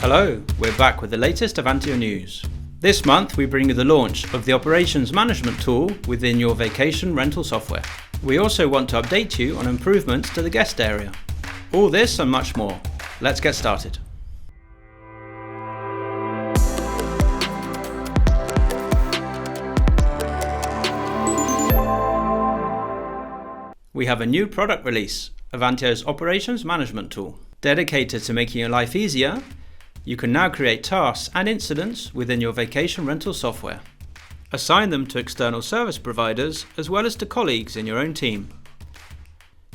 Hello, we're back with the latest Avantio news. This month we bring you the launch of the operations management tool within your vacation rental software. We also want to update you on improvements to the guest area. All this and much more. Let's get started. We have a new product release, Avantio's operations management tool. Dedicated to making your life easier, you can now create tasks and incidents within your vacation rental software. Assign them to external service providers as well as to colleagues in your own team.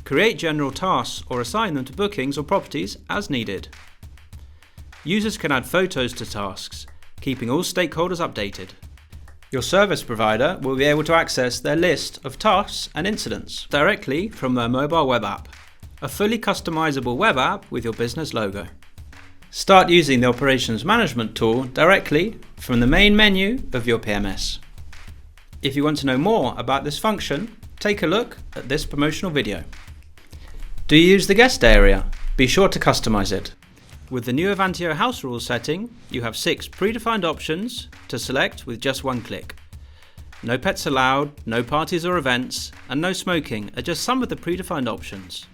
Create general tasks or assign them to bookings or properties as needed. Users can add photos to tasks, keeping all stakeholders updated. Your service provider will be able to access their list of tasks and incidents directly from their mobile web app, a fully customizable web app with your business logo. Start using the operations management tool directly from the main menu of your PMS. If you want to know more about this function, take a look at this promotional video. Do you use the guest area? Be sure to customize it. With the new Avantio house rules setting, you have 6 predefined options to select with just one click. No pets allowed, no parties or events, and no smoking are just some of the predefined options.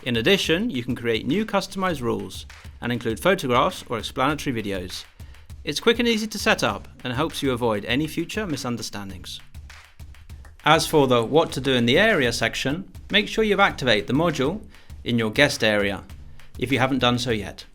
In addition, you can create new customized rules and include photographs or explanatory videos. It's quick and easy to set up and helps you avoid any future misunderstandings. As for the What to Do in the Area section, make sure you activate the module in your guest area if you haven't done so yet.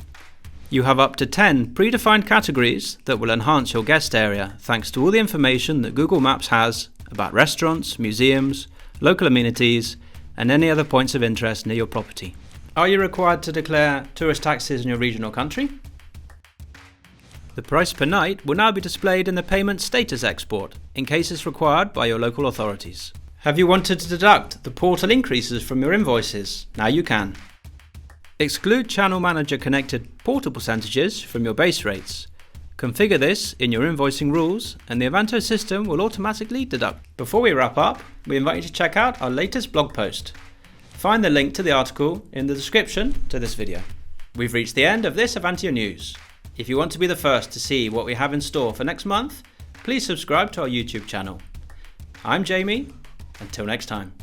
You have up to 10 predefined categories that will enhance your guest area thanks to all the information that Google Maps has about restaurants, museums, local amenities, and any other points of interest near your property. Are you required to declare tourist taxes in your region or country? The price per night will now be displayed in the payment status export in cases required by your local authorities. Have you wanted to deduct the portal increases from your invoices? Now you can. Exclude Channel Manager connected portal percentages from your base rates. Configure this in your invoicing rules and the Avantio system will automatically deduct. Before we wrap up, we invite you to check out our latest blog post. Find the link to the article in the description to this video. We've reached the end of this Avantio news. If you want to be the first to see what we have in store for next month, please subscribe to our YouTube channel. I'm Jamie. Until next time.